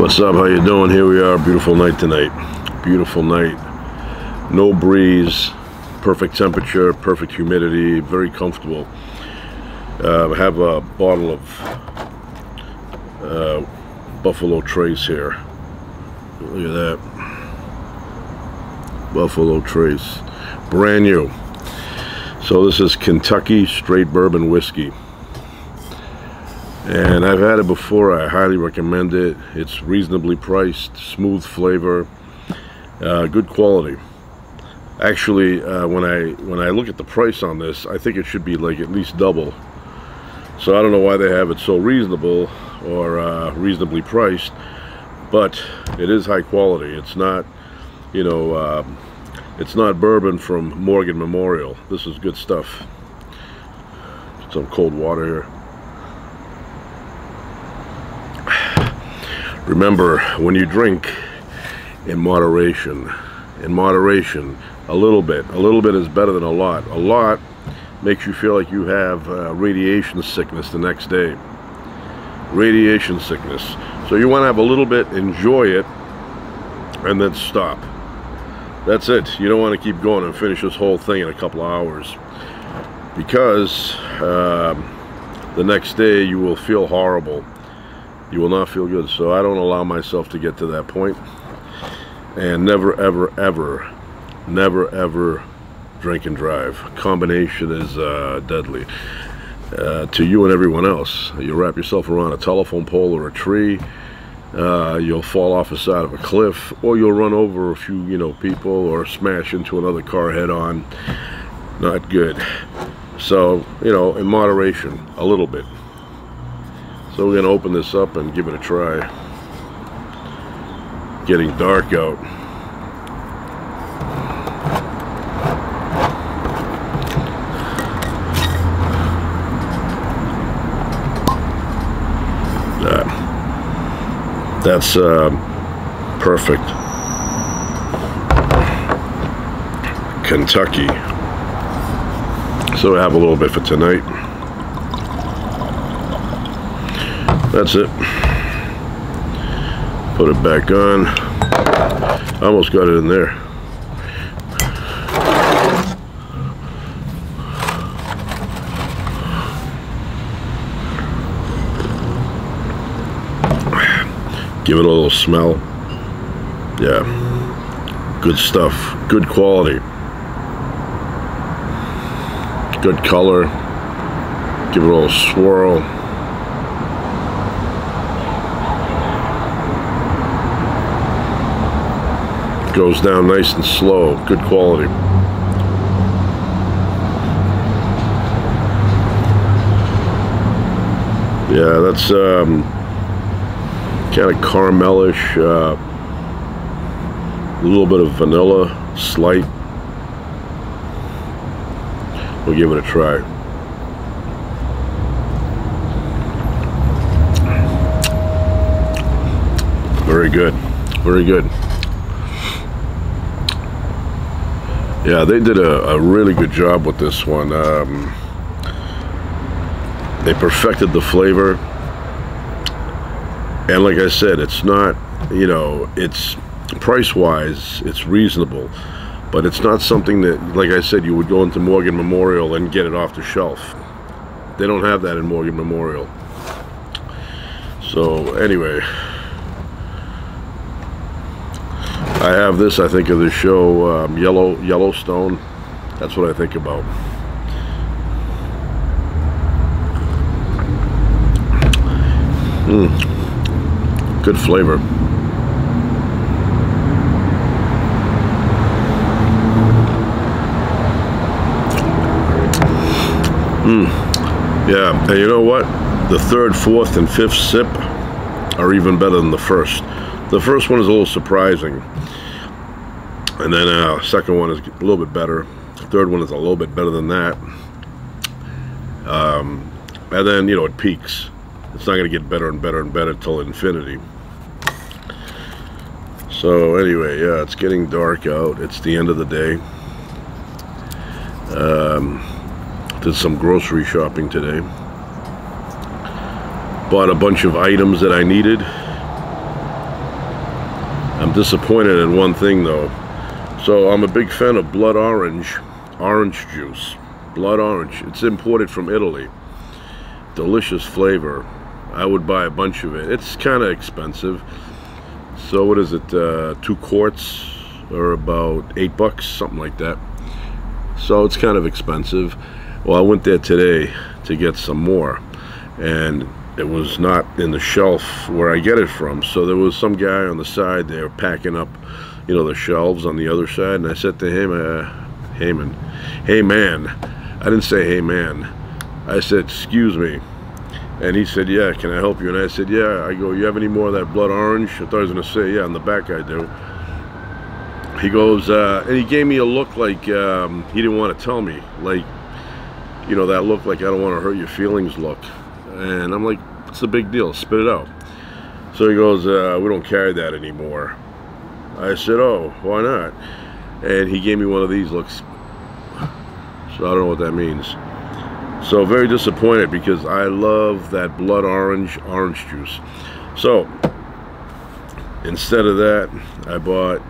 What's up? How you doing? Here we are. Beautiful night tonight. Beautiful night. No breeze. Perfect temperature. Perfect humidity. Very comfortable. I have a bottle of Buffalo Trace here. Look at that. Buffalo Trace. Brand new. So this is Kentucky Straight Bourbon Whiskey. And I've had it before. I highly recommend it. It's reasonably priced, smooth flavor, good quality. Actually, when I look at the price on this, I think it should be like at least double. So I don't know why they have it so reasonable or reasonably priced, but it is high quality. It's not, you know, it's not bourbon from Morgan Memorial. This is good stuff. Some cold water here. Remember, when you drink, in moderation, a little bit is better than a lot. A lot makes you feel like you have radiation sickness the next day. Radiation sickness. So you want to have a little bit, enjoy it, and then stop. That's it. You don't want to keep going and finish this whole thing in a couple of hours, because the next day you will feel horrible. You will not feel good. So I don't allow myself to get to that point. And never, ever, ever, never, ever drink and drive. Combination is deadly to you and everyone else. You wrap yourself around a telephone pole or a tree, you'll fall off the side of a cliff, or you'll run over a few, people, or smash into another car head on. Not good. So, in moderation, a little bit. So we're going to open this up and give it a try. Getting dark out. That's perfect. Kentucky. So we have a little bit for tonight. That's it. Put it back on. Almost got it in there. Give it a little smell. Yeah. Good stuff. Good quality. Good color. Give it a little swirl. Goes down nice and slow. Good quality. Yeah, that's kind of caramelish, a little bit of vanilla, slight. We'll give it a try. Very good. Very good. Yeah, they did a really good job with this one. They perfected the flavor. And like I said, it's not, it's price-wise, it's reasonable. But it's not something that, like I said, you would go into Morgan Memorial and get it off the shelf. They don't have that in Morgan Memorial. So, anyway. I have this, I think of the show Yellowstone. That's what I think about. Good flavor. Yeah, and you know what? The third, fourth, and fifth sip are even better than the first. The first one is a little surprising. And then second one is a little bit better. The third one is a little bit better than that. And then, it peaks. It's not going to get better and better and better till infinity. So anyway, yeah, it's getting dark out. It's the end of the day. Did some grocery shopping today. Bought a bunch of items that I needed. I'm disappointed in one thing though. So I'm a big fan of blood orange juice. Blood orange. It's imported from Italy. Delicious flavor. I would buy a bunch of it. It's kind of expensive. So what is it? 2 quarts are about $8, something like that. So it's kind of expensive. Well, I went there today to get some more, and it was not in the shelf where I get it from. So there was some guy on the side there packing up, you know, the shelves on the other side, and I said to him, hey man. I didn't say hey man. I said, excuse me. And he said, yeah, can I help you? And I said, yeah. I go, you have any more of that blood orange? I thought he was going to say, yeah, on the back I do. He goes, and he gave me a look like he didn't want to tell me. Like, you know, that look like I don't want to hurt your feelings look. And I'm like, what's the big deal? Spit it out. So he goes, we don't carry that anymore. I said, oh, why not? And he gave me one of these looks. So I don't know what that means. So very disappointed, because I love that blood orange juice. So instead of that, I bought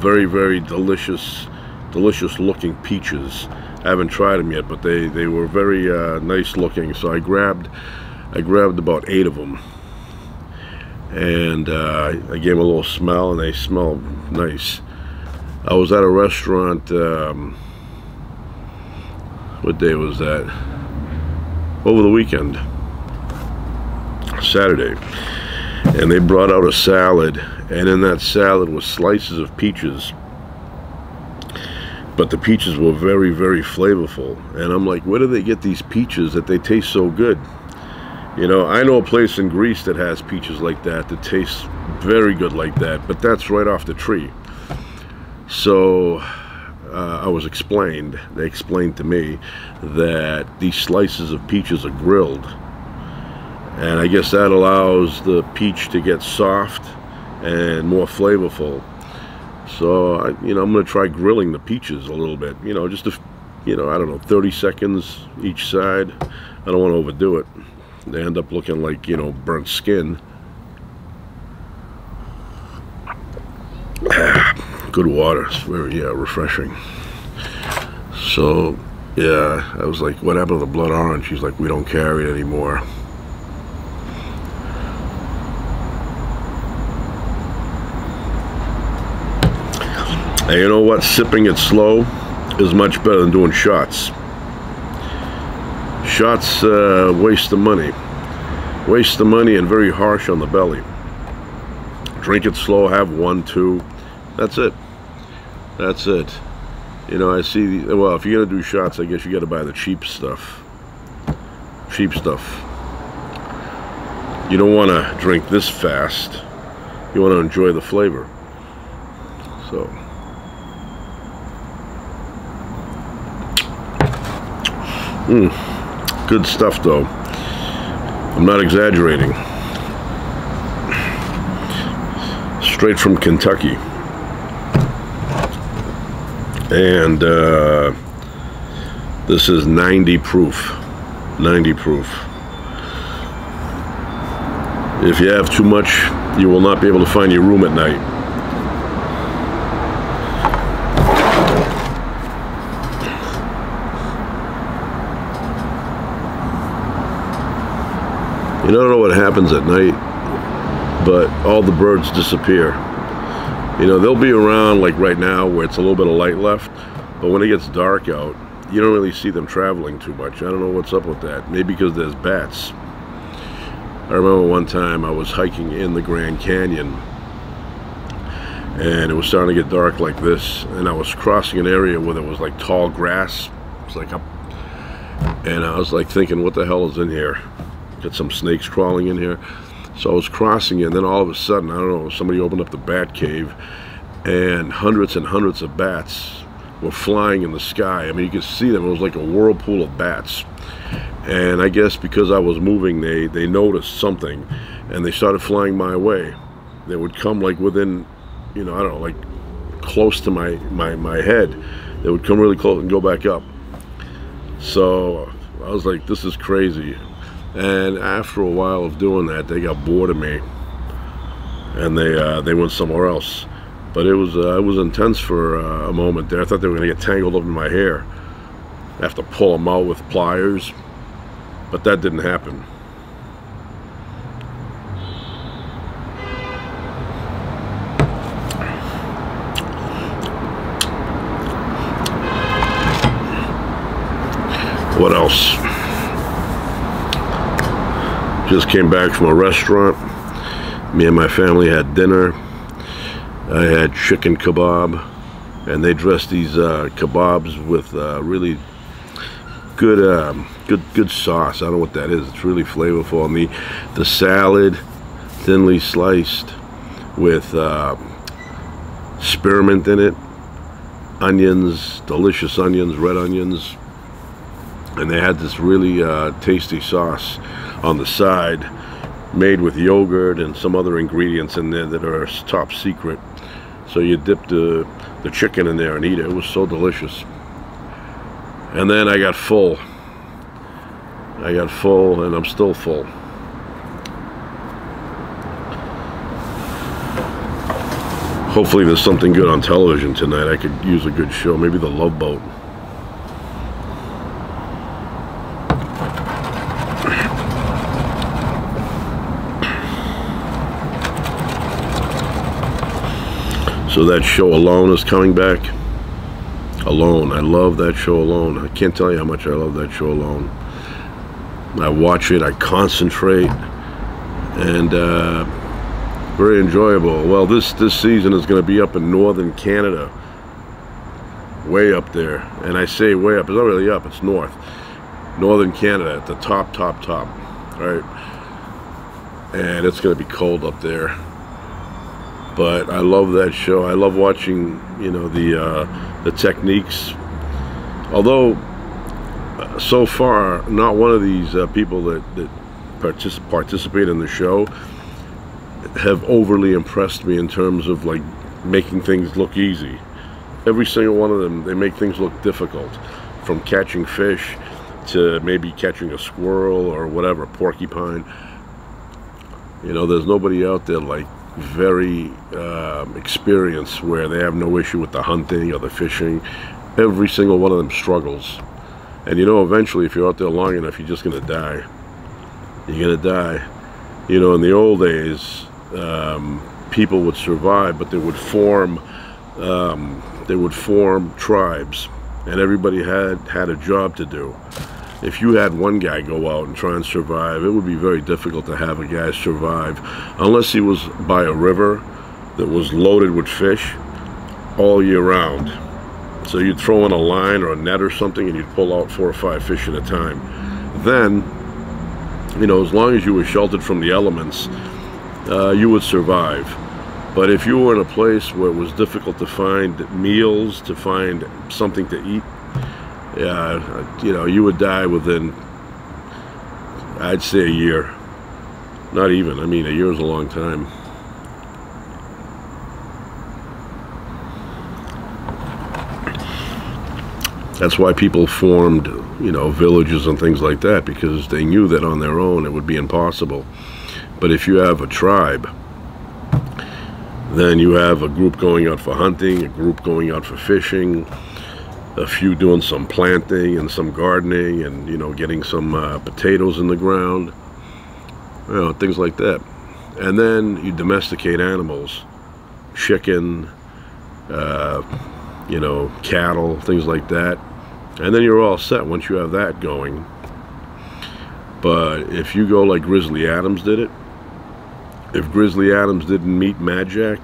very, very delicious looking peaches. I haven't tried them yet, but they were very nice looking. So I grabbed about 8 of them, and I gave them a little smell, and they smell nice. I was at a restaurant, what day was that? Over the weekend, Saturday, and they brought out a salad, and in that salad was slices of peaches, but the peaches were very, very flavorful. And I'm like, where do they get these peaches that they taste so good? You know, I know a place in Greece that has peaches like that tastes very good like that, but that's right off the tree. So they explained to me that these slices of peaches are grilled, and I guess that allows the peach to get soft and more flavorful. So you know, I'm going to try grilling the peaches a little bit, you know, just you know, I don't know, 30 seconds each side. I don't want to overdo it. They end up looking like, you know, burnt skin. Good water. It's very refreshing. So yeah, I was like, what happened to the blood orange? She's like, we don't carry it anymore. And you know what? Sipping it slow is much better than doing shots. Shots waste the money. Waste the money and very harsh on the belly. Drink it slow, have 1, 2. That's it. That's it. You know, I see, well, if you're gonna do shots, I guess you gotta buy the cheap stuff. Cheap stuff. You don't want to drink this fast. You want to enjoy the flavor. So good stuff though. I'm not exaggerating. Straight from Kentucky. And this is 90 proof. 90 proof. If you have too much, you will not be able to find your room at night. You don't know what happens at night, but all the birds disappear. You know, they'll be around like right now where it's a little bit of light left, but when it gets dark out, you don't really see them traveling too much. I don't know what's up with that. Maybe because there's bats. I remember one time I was hiking in the Grand Canyon, and it was starting to get dark like this, and I was crossing an area where there was like tall grass. It's like up, and I was like thinking, what the hell is in here? Got some snakes crawling in here. So I was crossing it, and then all of a sudden, I don't know, somebody opened up the bat cave, and hundreds of bats were flying in the sky. I mean, you could see them. It was like a whirlpool of bats. And I guess because I was moving, they noticed something, and they started flying my way. They would come like within, you know, I don't know, like close to my head. They would come really close and go back up. So I was like, this is crazy. And after a while of doing that, they got bored of me. and they went somewhere else. But it was intense for a moment there. I thought they were going to get tangled up in my hair. I have to pull them out with pliers, but that didn't happen. What else? Just came back from a restaurant. Me and my family had dinner. I had chicken kebab, and they dressed these kebabs with really good sauce. I don't know what that is. It's really flavorful. And the salad, thinly sliced, with spearmint in it, onions, delicious onions, red onions, and they had this really tasty sauce on the side, made with yogurt and some other ingredients in there that are top secret. So you dip the chicken in there and eat it. It was so delicious. And then I got full. And I'm still full. Hopefully there's something good on television tonight. I could use a good show. Maybe The Love Boat. So that show Alone is coming back. Alone. I love that show Alone. I can't tell you how much I love that show Alone. I watch it, I concentrate, and very enjoyable. Well, this season is going to be up in northern Canada, way up there. And I say way up, it's not really up, it's north. Northern Canada at the top, right? And it's going to be cold up there. But I love that show. I love watching, you know, the techniques. Although, so far, not one of these people that participate in the show have overly impressed me in terms of like making things look easy. Every single one of them, they make things look difficult, from catching fish to maybe catching a squirrel or whatever, porcupine. You know, there's nobody out there like very experienced where they have no issue with the hunting or the fishing. Every single one of them struggles. And you know, eventually, if you're out there long enough, you're just going to die. You're going to die. You know, in the old days, people would survive, but they would form tribes, and everybody had a job to do. If you had one guy go out and try and survive, it would be very difficult to have a guy survive unless he was by a river that was loaded with fish all year round. So you'd throw in a line or a net or something and you'd pull out 4 or 5 fish at a time. Then, you know, as long as you were sheltered from the elements, you would survive. But if you were in a place where it was difficult to find meals, to find something to eat, you know, you would die within, I'd say, a year. Not even. I mean, a year is a long time. That's why people formed, you know, villages and things like that, because they knew that on their own it would be impossible. But if you have a tribe, then you have a group going out for hunting, a group going out for fishing, a few doing some planting and some gardening, and, you know, getting some potatoes in the ground, you know, things like that. And then you domesticate animals, chicken, you know, cattle, things like that, and then you're all set once you have that going. But if you go like Grizzly Adams did it, if Grizzly Adams didn't meet Mad Jack,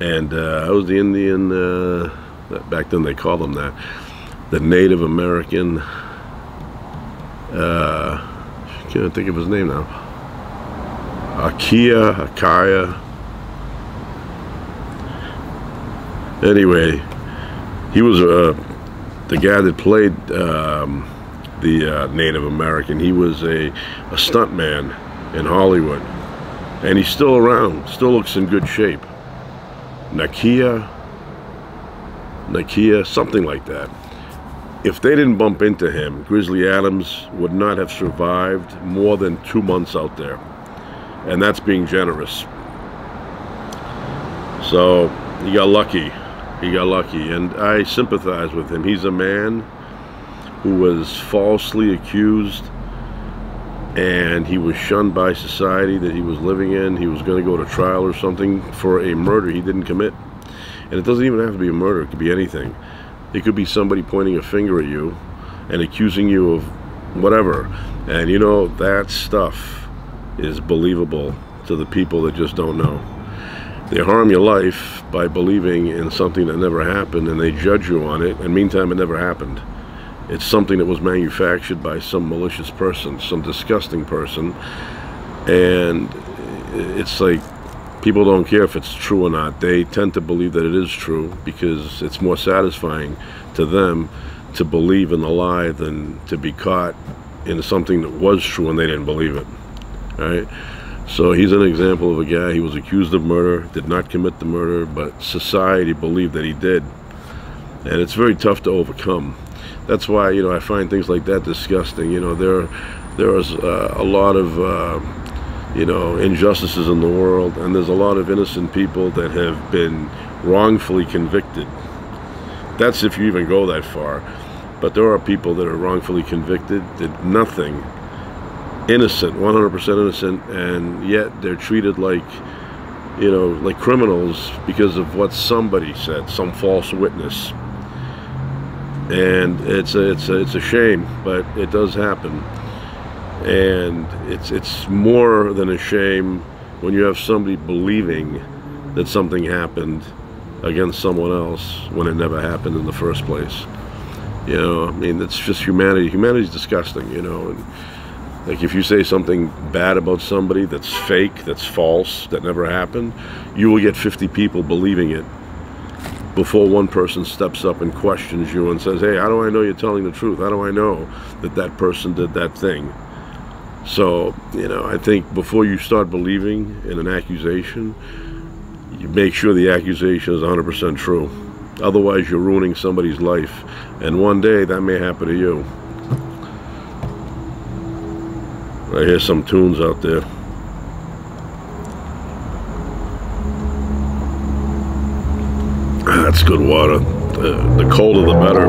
and I was the Indian, back then they called him that, the Native American, can't think of his name now, Akaya. Anyway, he was the guy that played the Native American. He was a stuntman in Hollywood, and he's still around, still looks in good shape. Nakia, something like that. If they didn't bump into him, Grizzly Adams would not have survived more than 2 months out there, and that's being generous. So he got lucky. He got lucky, and I sympathize with him. He's a man who was falsely accused, and he was shunned by society that he was living in. He was going to go to trial or something for a murder he didn't commit. And it doesn't even have to be a murder. It could be anything. It could be somebody pointing a finger at you and accusing you of whatever. And you know, that stuff is believable to the people that just don't know. They harm your life by believing in something that never happened, and they judge you on it, and meantime it never happened. It's something that was manufactured by some malicious person, some disgusting person, and it's like people don't care if it's true or not. They tend to believe that it is true because it's more satisfying to them to believe in the lie than to be caught in something that was true and they didn't believe it. All right? So he's an example of a guy. He was accused of murder, did not commit the murder, but society believed that he did. And it's very tough to overcome. That's why, you know, I find things like that disgusting. You know, there is a lot of, you know, injustices in the world, and there's a lot of innocent people that have been wrongfully convicted. That's if you even go that far. But there are people that are wrongfully convicted, did nothing, innocent, 100% innocent, and yet they're treated like, you know, like criminals because of what somebody said, some false witness. And it's a shame, but it does happen. And it's more than a shame when you have somebody believing that something happened against someone else when it never happened in the first place. You know, I mean, it's just humanity. Humanity's disgusting, you know. And like if you say something bad about somebody that's fake, that's false, that never happened, you will get 50 people believing it before one person steps up and questions you and says, hey, how do I know you're telling the truth? How do I know that that person did that thing? So, you know, I think before you start believing in an accusation, you make sure the accusation is 100% true. Otherwise, you're ruining somebody's life. And one day, that may happen to you. I hear some tunes out there. That's good water. The colder the better.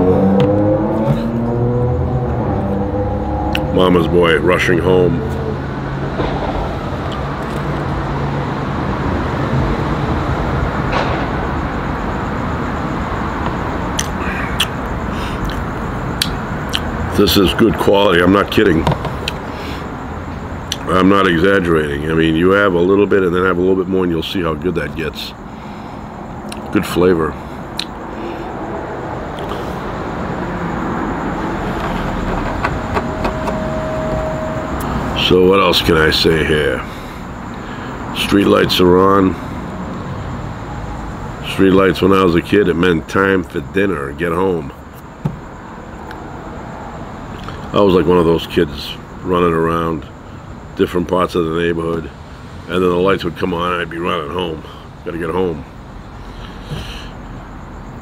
Mama's boy rushing home. This is good quality. I'm not kidding. I'm not exaggerating. I mean, you have a little bit and then have a little bit more and you'll see how good that gets. Good flavor. So what else can I say here? Street lights are on. Street lights, when I was a kid, it meant time for dinner, get home. I was like one of those kids running around different parts of the neighborhood, and then the lights would come on and I'd be running home. Gotta get home.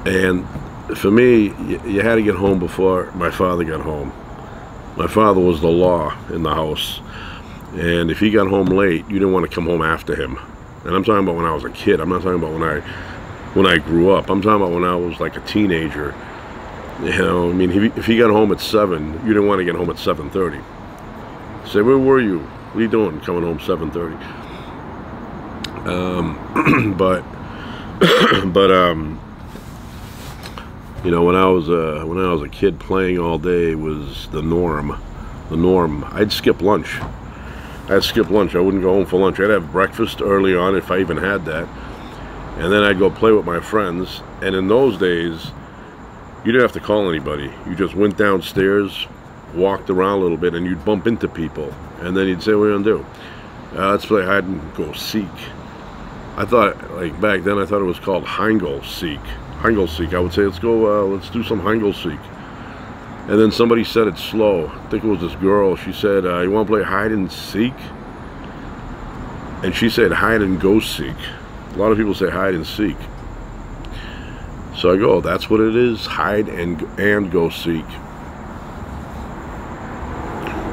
And for me, you had to get home before my father got home. My father was the law in the house, and if he got home late, you didn't want to come home after him. And I'm talking about when I was a kid. I'm not talking about when I grew up. I'm talking about when I was like a teenager. You know, I mean, if he got home at 7, you didn't want to get home at 7:30. Say, where were you? What are you doing coming home 7:30? You know, when I was a kid, playing all day was the norm. The norm. I'd skip lunch. I wouldn't go home for lunch. I'd have breakfast early on if I even had that, and then I'd go play with my friends. And in those days, you didn't have to call anybody. You just went downstairs, walked around a little bit, and you'd bump into people. And then you'd say, what are you gonna do? Let's play hide and go seek. I thought, like back then, I thought it was called Heingel Seek. Heingel Seek. I would say, let's do some Heingel Seek. And then somebody said it slow. I think it was this girl. She said, you want to play hide and seek? And she said hide and go seek. A lot of people say hide and seek. So I go, that's what it is, hide and go seek.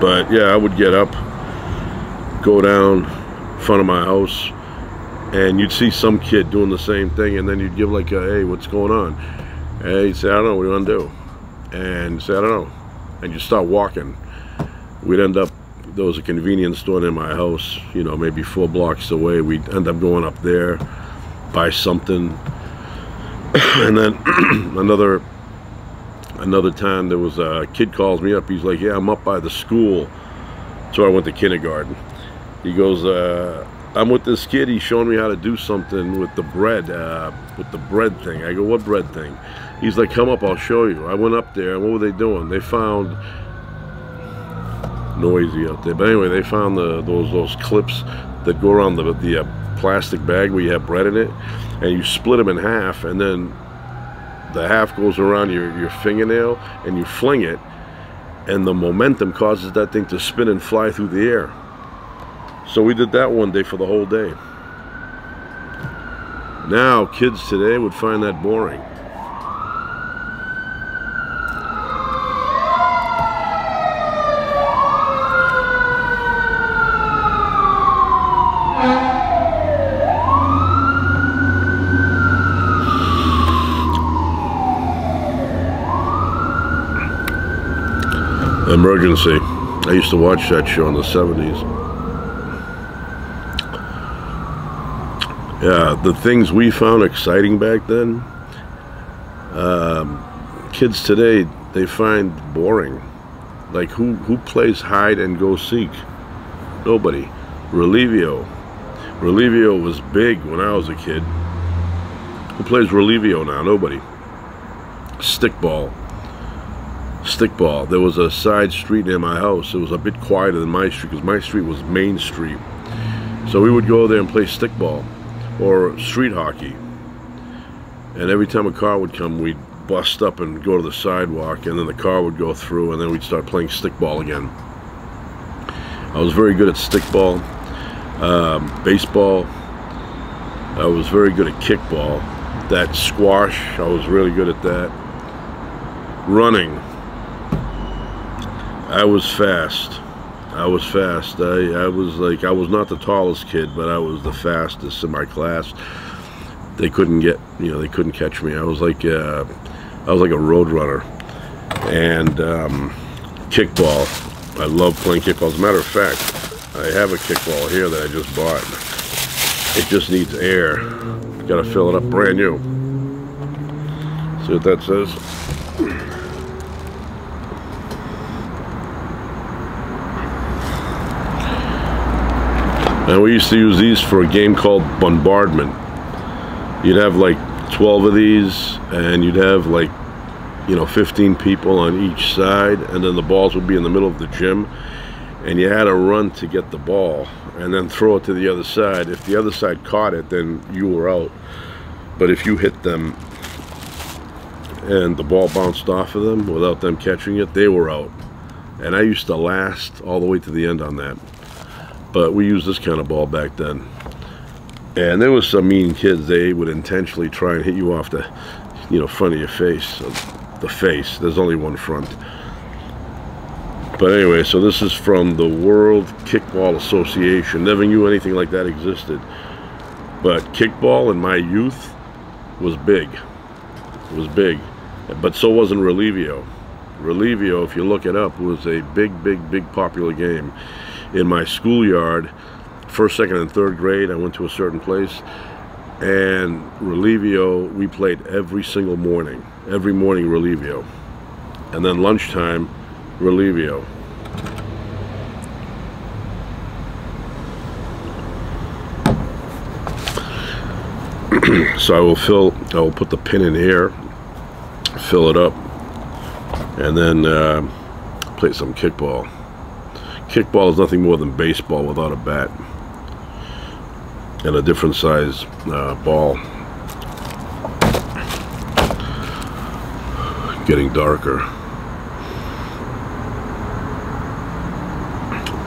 But yeah, I would get up, go down in front of my house, And you'd see some kid doing the same thing, and then you'd give like a, hey, what's going on? And he'd say, I don't know, what do you want to do? And you'd say, I don't know. And you start walking. We'd end up, there was a convenience store near my house, you know, maybe 4 blocks away. We'd end up going up there, buy something. And then another time, there was a kid calls me up. He's like, yeah, I'm up by the school. So I went to kindergarten. He goes, I'm with this kid. He's showing me how to do something with the bread thing. I go, what bread thing? He's like, come up, I'll show you. I went up there, and what were they doing? They found, noisy out there, but anyway, they found those clips that go around the plastic bag where you have bread in it, and you split them in half, and then the half goes around your fingernail, and you fling it, and the momentum causes that thing to spin and fly through the air. So we did that one day for the whole day. Now kids today would find that boring. Emergency. I used to watch that show in the 70s. Yeah, the things we found exciting back then, kids today, they find boring. Like, who plays hide and go seek? Nobody. Relivio. Relivio was big when I was a kid. Who plays Relivio now? Nobody. Stickball. Stickball. There was a side street near my house. It was a bit quieter than my street because my street was Main Street. So we would go there and play stickball or street hockey. And every time a car would come, we'd bust up and go to the sidewalk, and then the car would go through, and then we'd start playing stickball again. I was very good at stickball. Baseball. I was very good at kickball. That squash, I was really good at that. Running. I was fast. I was fast. I was not the tallest kid, but I was the fastest in my class. They couldn't get, they couldn't catch me. I was like a road runner. And kickball. I love playing kickball. As a matter of fact, I have a kickball here that I just bought. It just needs air. Got to fill it up, brand new. See what that says? And we used to use these for a game called Bombardment. You'd have like 12 of these, and you'd have like, 15 people on each side, and then the balls would be in the middle of the gym, and you had to run to get the ball, and then throw it to the other side. If the other side caught it, then you were out. But if you hit them, and the ball bounced off of them without them catching it, they were out. And I used to last all the way to the end on that. But we used this kind of ball back then. And there was some mean kids. They would intentionally try and hit you off the, front of your face. The face. There's only one front. But anyway, so this is from the World Kickball Association. Never knew anything like that existed. But kickball in my youth was big. It was big. But so wasn't Relivio. Relivio, if you look it up, was a big popular game. In my schoolyard, first, second, and third grade, I went to a certain place, and Relivio, we played every single morning. Every morning, Relivio. And then lunchtime, Relivio. So I will put the pin in here, fill it up, and then play some kickball. Kickball is nothing more than baseball without a bat and a different size ball. Getting darker.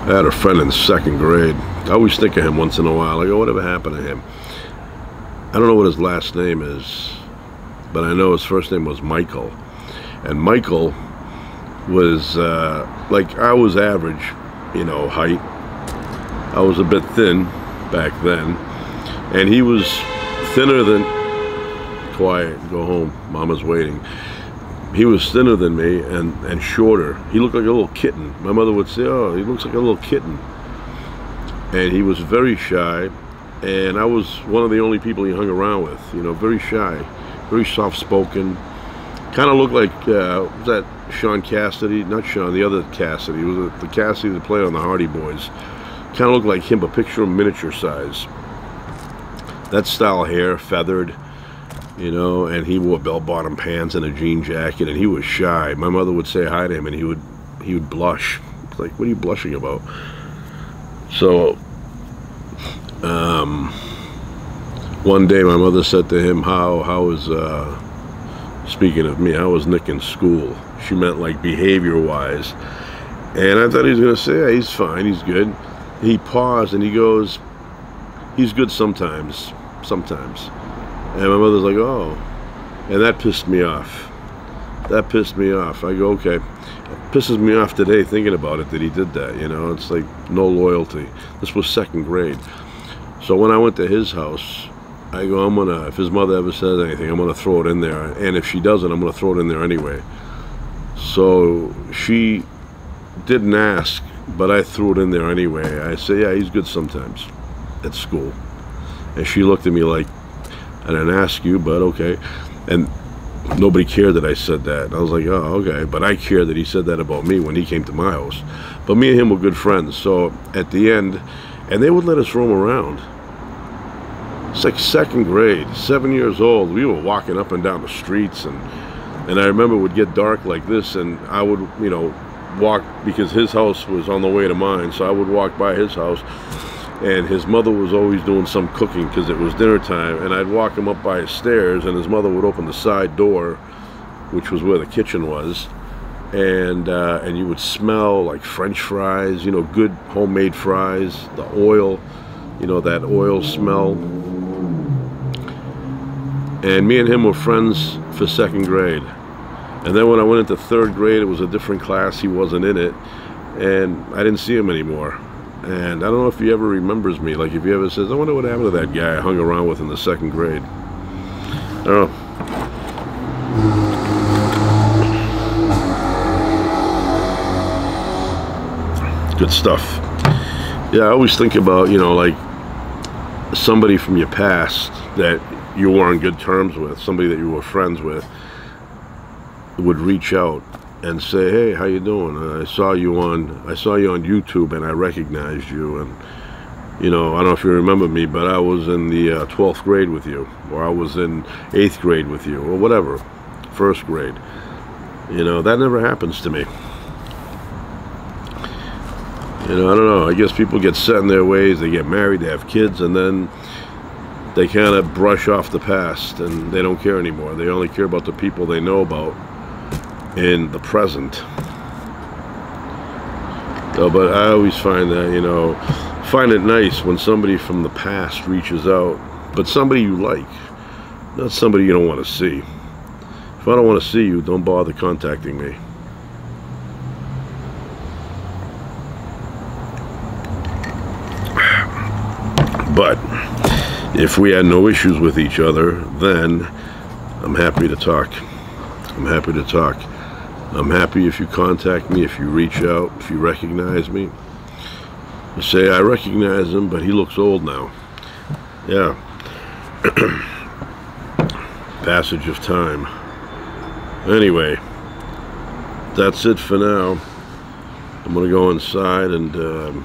I had a friend in second grade. I always think of him once in a while. I go, whatever happened to him? I don't know what his last name is, but I know his first name was Michael. And Michael was like, I was average, height. I was a bit thin back then, And he was thinner than, quiet, go home, mama's waiting. He was thinner than me and shorter. He looked like a little kitten. My mother would say, oh, he looks like a little kitten. And he was very shy, and I was one of the only people he hung around with, you know, very shy, very soft-spoken. Kind of looked like, was that Sean Cassidy? Not Sean, the other Cassidy. It was the Cassidy that played on the Hardy Boys. Kind of looked like him, but picture him miniature size. That style hair, feathered, you know, and he wore bell-bottom pants and a jean jacket, and he was shy. My mother would say hi to him, and he would blush. It's like, what are you blushing about? So, one day my mother said to him, how was, speaking of me, how was Nick in school? She meant like behavior-wise. And I thought he was going to say, yeah, he's fine, he's good. He paused and he goes, he's good sometimes. And my mother's like, oh. And that pissed me off. That pissed me off. I go, okay. It pisses me off today thinking about it that he did that, you know. It's like no loyalty. This was 2nd grade. So when I went to his house, I go, I'm gonna, if his mother ever says anything, I'm gonna throw it in there. And if she doesn't, I'm gonna throw it in there anyway. So she didn't ask, but I threw it in there anyway. I say, yeah, he's good sometimes at school. And she looked at me like, I didn't ask you, but okay. And nobody cared that I said that. And I was like, oh, okay. But I cared that he said that about me when he came to my house. But me and him were good friends. So at the end, and they would let us roam around. It's like 2nd grade, 7 years old. We were walking up and down the streets, and I remember it would get dark like this, and I would, you know, walk, because his house was on the way to mine, so I would walk by his house, and his mother was always doing some cooking because it was dinner time, and I'd walk him up by his stairs, and his mother would open the side door, which was where the kitchen was, and you would smell like French fries, you know, good homemade fries, the oil, you know, that oil smell. And me and him were friends for 2nd grade. And then when I went into 3rd grade, it was a different class. He wasn't in it. And I didn't see him anymore. And I don't know if he ever remembers me. Like, if he ever says, I wonder what happened to that guy I hung around with in the 2nd grade. I don't know. Good stuff. Yeah, I always think about, you know, like somebody from your past that you were on good terms with, somebody that you were friends with, would reach out and say, hey, how you doing? I saw you on YouTube and I recognized you, and you know, I don't know if you remember me, but I was in the 12th grade with you, or I was in 8th grade with you, or whatever, 1st grade. You know, that never happens to me. You know, I don't know, I guess people get set in their ways, they get married, they have kids, and then they kind of brush off the past and they don't care anymore. They only care about the people they know about in the present. So, but I always find that, you know, find it nice when somebody from the past reaches out, but somebody you like, not somebody you don't want to see. If I don't want to see you, don't bother contacting me. But if we had no issues with each other, then I'm happy to talk. I'm happy to talk. I'm happy if you contact me, if you reach out, if you recognize me. You say, I recognize him, but he looks old now. Yeah. Passage of time. Anyway, that's it for now. I'm going to go inside and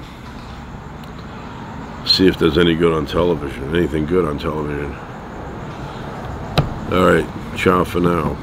see if there's any good on television, anything good on television. All right, ciao for now.